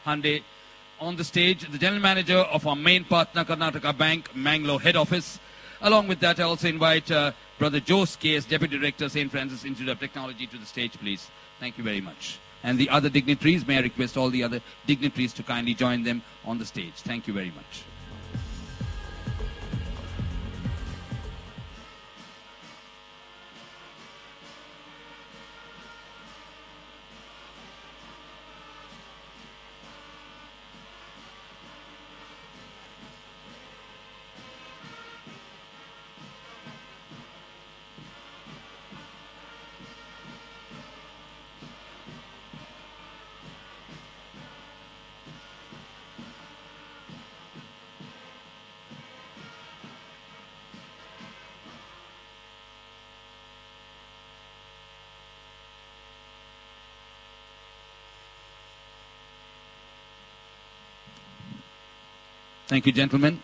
Hande on the stage, the General Manager of our main partner, Karnataka Bank, Mangalore Head Office. Along with that, I also invite Brother Jose K.S., Deputy Director, St. Francis Institute of Technology, to the stage, please. Thank you very much. And the other dignitaries, may I request all the other dignitaries to kindly join them on the stage. Thank you very much. Thank you, gentlemen.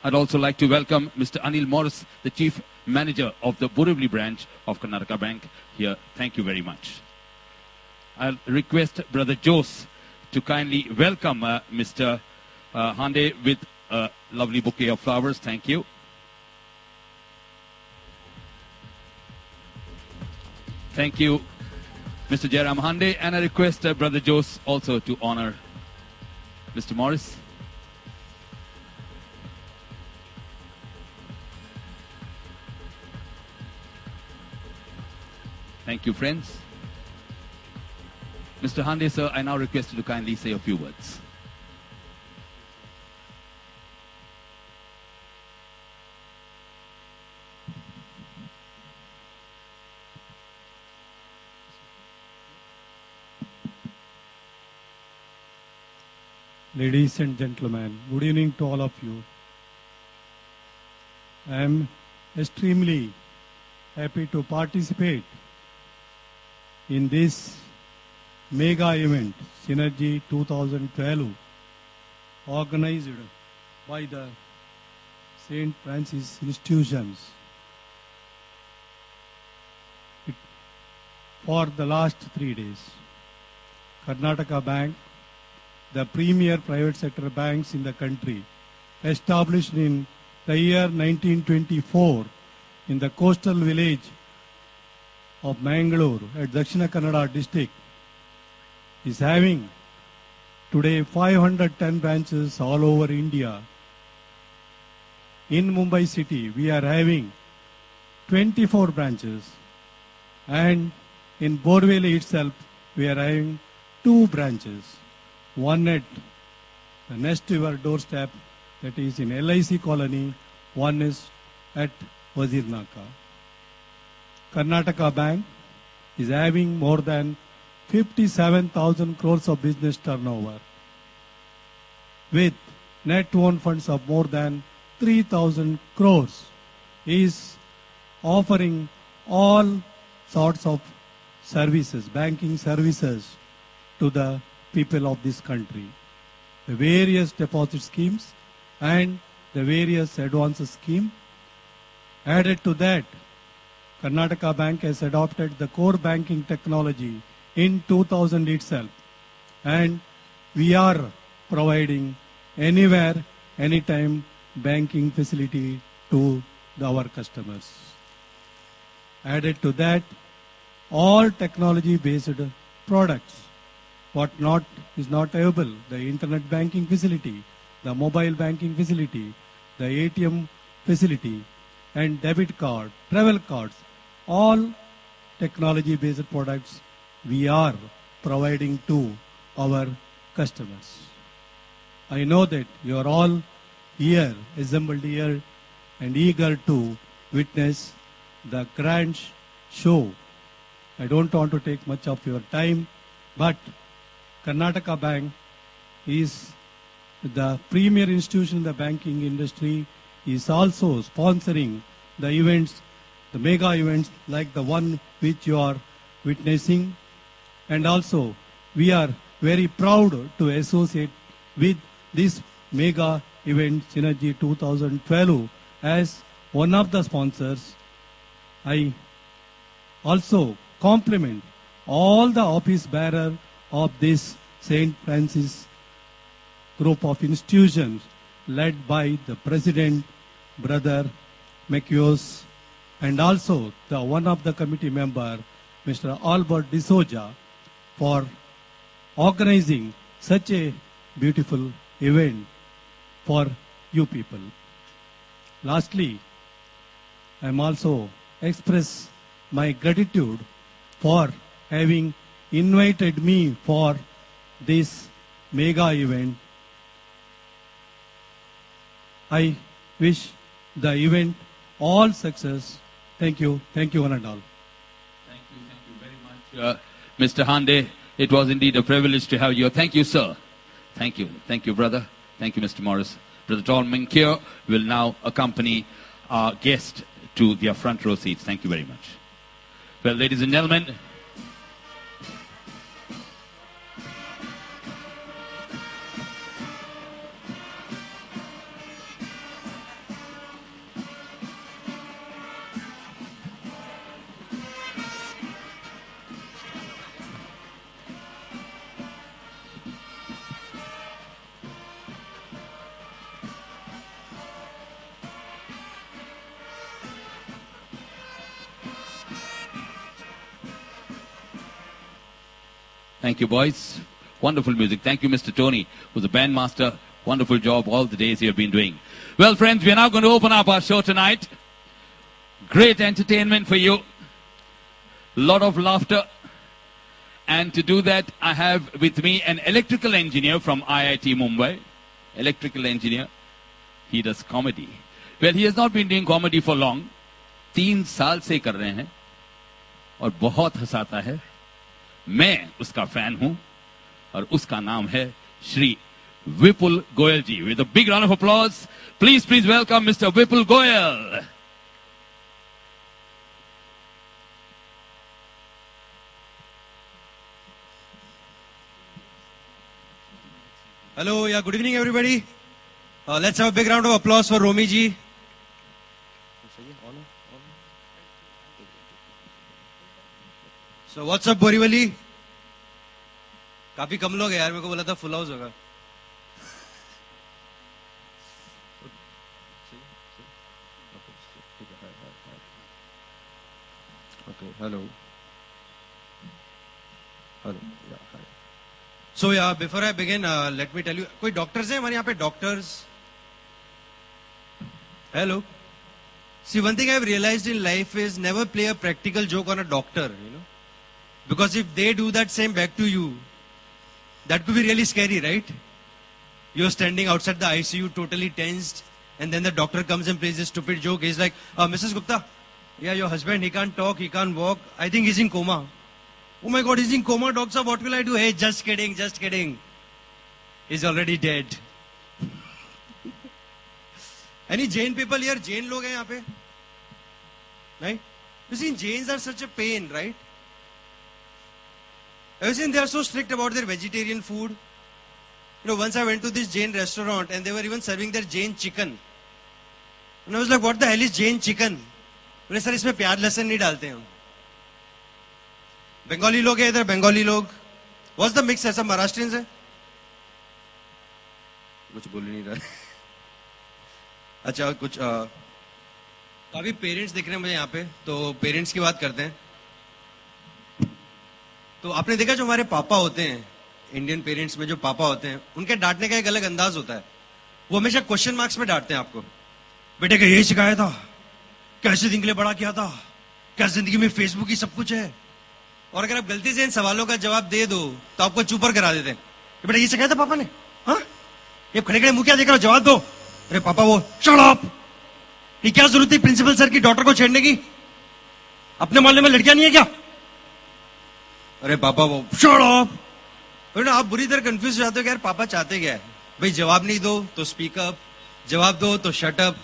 I'd also like to welcome Mr. Anil Morris, the Chief Manager of the Borivali branch of Karnataka Bank here. Thank you very much. I'll request Brother Jose to kindly welcome Mr. Hande with a lovely bouquet of flowers. Thank you. Thank you, Mr. Jairam Hande. And I request Brother Jose also to honor Mr. Morris. Thank you, friends. Mr. Hande, sir, I now request you to kindly say a few words. Ladies and gentlemen, good evening to all of you. I am extremely happy to participate in this mega event, Synergy 2012, organized by the St. Francis Institutions. For the last 3 days, Karnataka Bank, the premier private sector banks in the country, established in the year 1924 in the coastal village of Mangalore at Dakshina Kannada district, is having today 510 branches all over India. In Mumbai city, we are having 24 branches, and in Borivali itself, we are having 2 branches. One at the next to your doorstep, that is in LIC colony, one is at Wazir Naka. Karnataka Bank is having more than 57,000 crores of business turnover, with net own funds of more than 3,000 crores, is offering all sorts of services, banking services, to the people of this country. The various deposit schemes and the various advance schemes. Added to that, Karnataka Bank has adopted the core banking technology in 2000 itself, and we are providing anywhere, anytime banking facility to our customers. Added to that, all technology-based products. What not is not available, the internet banking facility, the mobile banking facility, the ATM facility, and debit card, travel cards, all technology-based products we are providing to our customers. I know that you are all here, assembled here, and eager to witness the grand show. I don't want to take much of your time, but Karnataka Bank is the premier institution in the banking industry, is also sponsoring the events, the mega events like the one which you are witnessing. And also, we are very proud to associate with this mega event, Synergy 2012, as one of the sponsors. I also compliment all the office bearer of this St. Francis group of institutions led by the President, Brother Macios, and also the one of the committee member, Mr. Albert D'Souza, for organizing such a beautiful event for you people. Lastly, I am also express my gratitude for having invited me for this mega event. I wish the event all success. Thank you one and all. Thank you very much, Mr. Hande. It was indeed a privilege to have you. Thank you, sir. Thank you, brother. Thank you, Mr. Morris. Brother Tom Minkyo will now accompany our guest to their front row seats. Thank you very much. Well, ladies and gentlemen, thank you, boys. Wonderful music. Thank you, Mr. Tony, who's a bandmaster. Wonderful job all the days you have been doing. Well, friends, we are now going to open up our show tonight. Great entertainment for you. Lot of laughter. And to do that, I have with me an electrical engineer from IIT Mumbai. Electrical engineer. He does comedy. Well, he has not been doing comedy for long. 3 साल से कर रहे हैं. और बहुत हंसाता है. मैं उसका फैन हूं और उसका नाम है श्री विपुल गोयल जी. With a big round of applause, please welcome Mr. Vipul Goyal. Hello, yeah, good evening everybody. Let's have a big round of applause for Romi ji. So what's up Borivali? काफी कम लोग हैं यार, मेरे को बोला था फुल हाउस होगा. Okay, hello. Yeah, hi. So yeah, before I begin, let me tell you, कोई डॉक्टर्स हैं हमारे यहाँ पे? Doctors? Hello. See, one thing I've realized in life is never play a practical joke on a doctor, you know. Because if they do that same back to you, that could be really scary, right? You're standing outside the ICU totally tensed, and then the doctor comes and plays a stupid joke. He's like, Mrs. Gupta, yeah, your husband, he can't talk, he can't walk. I think he's in coma. Oh my God, he's in coma, doctor, what will I do? Hey, just kidding. He's already dead. Any Jain people here? Jain log hai yahan pe? Right? You see, Jains are such a pain, right? Ever since they are so strict about their vegetarian food. You know, once I went to this Jain restaurant and they were even serving their Jain chicken. And I was like, what the hell is Jain chicken? बोले sir इसमें प्याज लहसुन नहीं डालते हम. बंगाली लोग हैं इधर, बंगाली लोग. What's the mix है? सब महाराष्ट्रियंस है? कुछ बोल नहीं रहा. अच्छा कुछ काफी पेरेंट्स दिख रहे हैं मुझे यहाँ पे, तो पेरेंट्स की बात करते हैं. तो आपने देखा जो हमारे पापा होते हैं, इंडियन पेरेंट्स में जो पापा होते हैं, उनके डांटने का एक अलग अंदाज होता है. वो हमेशा क्वेश्चन मार्क्स में डांटते हैं आपको. बेटे का यही सिखाया था, कैसे दिन के लिए बड़ा किया था, क्या जिंदगी में फेसबुक ही सब कुछ है. और अगर आप गलती से इन सवालों का जवाब दे दो तो आपको चुपर करा देते हैं. बेटा ये सिखाया था पापा ने? हाँ, ये खड़े खड़े मुंह क्या देख रहे हो, जवाब दो. अरे पापा वो शट अप, ये क्या जरूरत थी प्रिंसिपल सर की डॉटर को छेड़ने की? अपने मोहल्ले में लड़कियां नहीं है क्या? अरे पापा वो शट अप. आप बुरी तरह कंफ्यूज हो जाते हो कि यार पापा चाहते क्या है. भाई जवाब नहीं दो तो स्पीक अप, जवाब दो तो शट अप.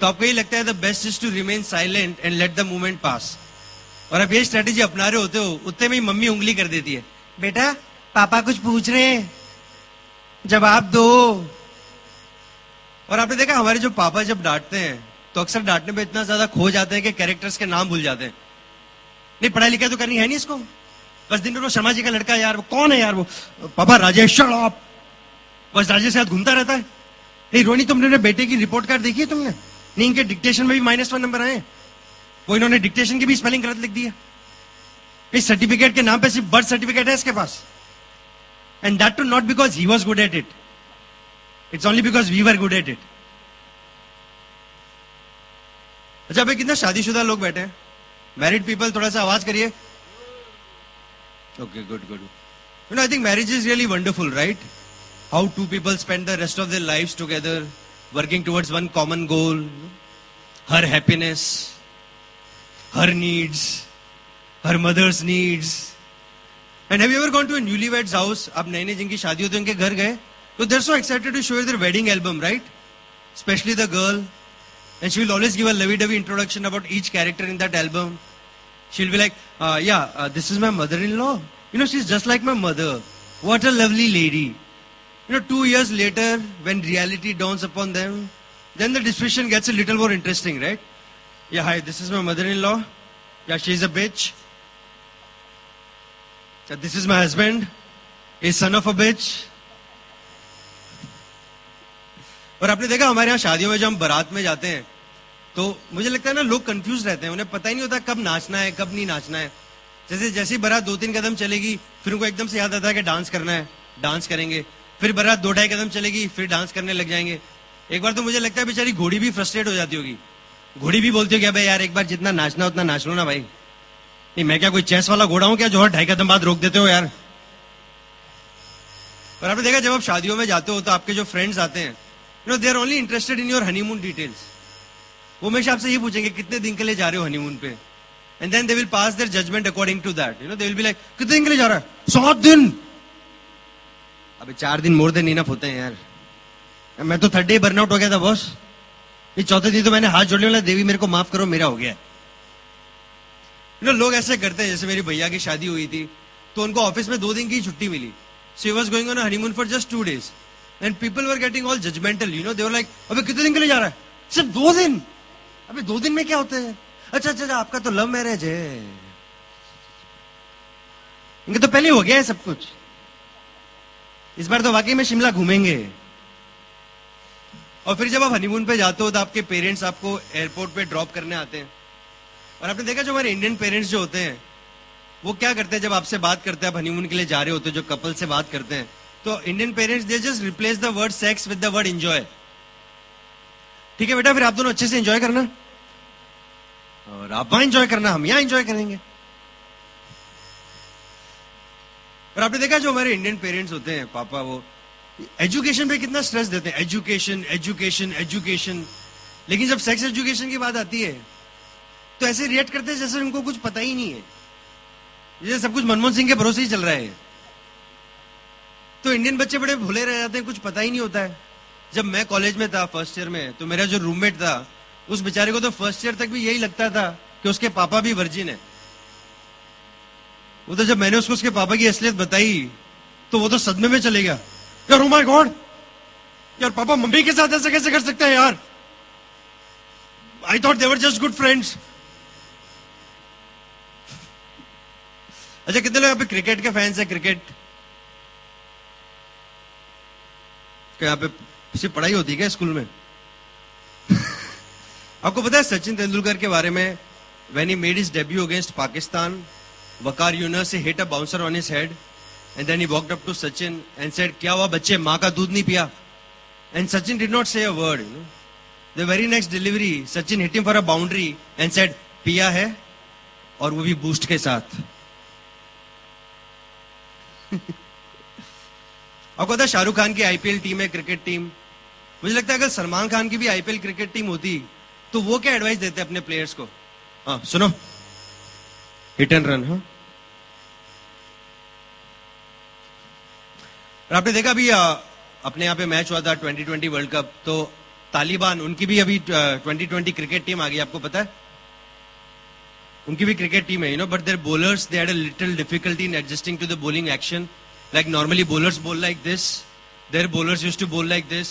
तो आपको ये लगता है the best is to remain silent and let the moment pass. और आप ये स्ट्रेटेजी अपना रहे होते हो, उतने में ही मम्मी उंगली कर देती है. बेटा पापा कुछ पूछ रहे हैं, जवाब दो. और आपने देखा हमारे जो पापा जब डांटते हैं तो अक्सर डांटने में इतना ज्यादा खो जाते हैं कि कैरेक्टर्स के नाम भूल जाते हैं. नहीं पढ़ाई लिखाई तो करनी है नहीं इसको, बस दिन भर शर्मा जी का लड़का यार, वो कौन है यार वो? पापा राजेश शट अप. बस राजेश के साथ घूमता रहता है। नहीं रोनी, तुमने बेटे की रिपोर्ट कार्ड देखी है तुमने? नहीं, इनके डिक्टेशन में भी -1 नंबर आए। वो इन्होंने डिक्टेशन की भी स्पेलिंग गलत लिख दी है। इस सर्टिफिकेट के नाम पे सिर्फ बर्थ सर्टिफिकेट है इसके पास, and that too not because he was good at it, it's only because we were good at it. अच्छा भाई, कितने शादीशुदा लोग बैठे हैं? मैरिड पीपल थोड़ा सा आवाज करिए। Okay, good good. You know, I think marriage is really wonderful, right? How two people spend the rest of their lives together, working towards one common goal, her happiness, her needs, her mother's needs. And have you ever gone to a newlyweds house? आप नए नए जिनकी शादी होती है उनके घर गए तो they are so excited to show their wedding album, right? Especially the girl, and she will always give a lovey-dovey introduction about each character in that album. She'll be like, this is my mother-in-law. You know, she's just like my mother. What a lovely lady. You know, 2 years later, when reality dawns upon them, then the discussion gets a little more interesting, right? Yeah, hi, this is my mother-in-law. Yeah, she's a bitch. Yeah, this is my husband. He's son of a bitch. और आपने देखा हमारे यहाँ शादियों में जब हम बारात में जाते हैं तो मुझे लगता है ना, लोग कंफ्यूज रहते हैं, उन्हें पता ही नहीं होता कब नाचना है कब नहीं नाचना है। जैसे ही बारात 2-3 कदम चलेगी फिर उनको एकदम से याद आता है कि डांस करना है, डांस करेंगे। फिर बारात 2-2.5 कदम चलेगी फिर डांस करने लग जाएंगे। एक बार तो मुझे लगता है बेचारी घोड़ी भी फ्रस्ट्रेट हो जाती होगी। घोड़ी भी बोलती होगी, भाई यार एक बार जितना नाचना उतना नाच लो ना भाई। नहीं, मैं क्या कोई चेस वाला घोड़ा हूं क्या जो हर 2.5 कदम बाद रोक देते हो यार? और आपने देखा जब आप शादियों में जाते हो तो आपके जो फ्रेंड्स आते हैं, you know, they are only interested in your honeymoon details. वो हमेशा आपसे ये पूछेंगे कितने दिन के लिए जा रहे हो हनीमून पे, and then they will pass their judgment according to that. You know, they will be like, कितने दिन के लिए जा रहा है? 7 दिन। अबे 4 दिन मोर देन इनफ होते हैं यार। मैं तो 3rd डे बर्नआउट हो गया था बॉस। ये 4थे दिन तो मैंने हाथ जोड़ने वाला, देवी मेरे को माफ करो, मेरा हो गया। You know, लोग ऐसे करते हैं। जैसे मेरी भैया की शादी हुई थी तो उनको ऑफिस में 2 दिन की छुट्टी मिली। So he was going on a honeymoon for just 2 days. And people were getting all judgmental, you know, they were like, अबे कितने दिन के लिए जा रहा है? सिर्फ 2 दिन। अबे 2 दिन में क्या होता है? अच्छा, आपका तो लव मैरिज है। इनका तो पहले हो गया है सब कुछ। इस बार तो वाकई में शिमला घूमेंगे। और फिर जब आप हनीमून पे जाते हो तो आपके पेरेंट्स आपको एयरपोर्ट पे ड्रॉप करने आते हैं। और आपने देखा जो हमारे इंडियन पेरेंट्स जो होते हैं वो क्या करते हैं, जब आपसे बात करते हैं, आप हनीमून के लिए जा रहे होते हो, जो कपल से बात करते हैं, तो Indian parents they just replace the word sex with the word enjoy. ठीक है बेटा, फिर आप दोनों अच्छे से एंजॉय करना, और आप वहां एंजॉय करना, हम यहां एंजॉय करेंगे। और आपने देखा जो हमारे इंडियन पेरेंट्स होते हैं, पापा, वो एजुकेशन पे कितना स्ट्रेस देते हैं, एजुकेशन एजुकेशन एजुकेशन। लेकिन जब सेक्स एजुकेशन की बात आती है तो ऐसे रिएक्ट करते हैं जैसे उनको कुछ पता ही नहीं है, जैसे सब कुछ मनमोहन सिंह के भरोसे ही चल रहा है। तो इंडियन बच्चे बड़े भूले रह जाते हैं, कुछ पता ही नहीं होता है। जब मैं कॉलेज में था फर्स्ट ईयर में, तो मेरा जो रूममेट था उस बेचारे को तो फर्स्ट ईयर तक भी यही लगता था कि उसके पापा भी वर्जिन है। वो तो जब मैंने उसको उसके पापा की असलियत बताई तो वो तो सदमे में चले गया। यार ओ माय गॉड, यार पापा मम्मी के साथ ऐसे कैसे कर सकते हैं यार? I thought they were just good friends. अच्छा, कितने लोग यहाँ पे क्रिकेट के फैंस हैं? क्रिकेट यहाँ पे सिर्फ पढ़ाई होती है क्या स्कूल में? आपको पता है सचिन तेंदुलकर के बारे में? When he made his debut against Pakistan, Waqar Younis से hit a bouncer on his head and then he walked up to Sachin and said, क्या हुआ बच्चे, माँ का दूध नहीं पिया? एंड सचिन डिड नॉट से a word. You know, the very next delivery Sachin hit him for a boundary and said, पिया है, और वो भी बूस्ट के साथ। आपको पता है शाहरुख खान की आईपीएल टीम है, क्रिकेट टीम। मुझे लगता है अगर सलमान खान की भी आईपीएल क्रिकेट टीम होती तो वो क्या एडवाइस देते अपने प्लेयर्स को? हाँ सुनो, हिट एंड रन। हाँ, और आपने देखा अभी अपने यहाँ पे मैच हुआ था 2020 वर्ल्ड कप, तो तालिबान, उनकी भी अभी 2020 क्रिकेट टीम आ गई। आपको पता है उनकी भी क्रिकेट टीम है, you know, but their bowlers they had a little difficulty in adjusting to the bowling action. Like normally bowlers bowl like this, their bowlers used to bowl like this.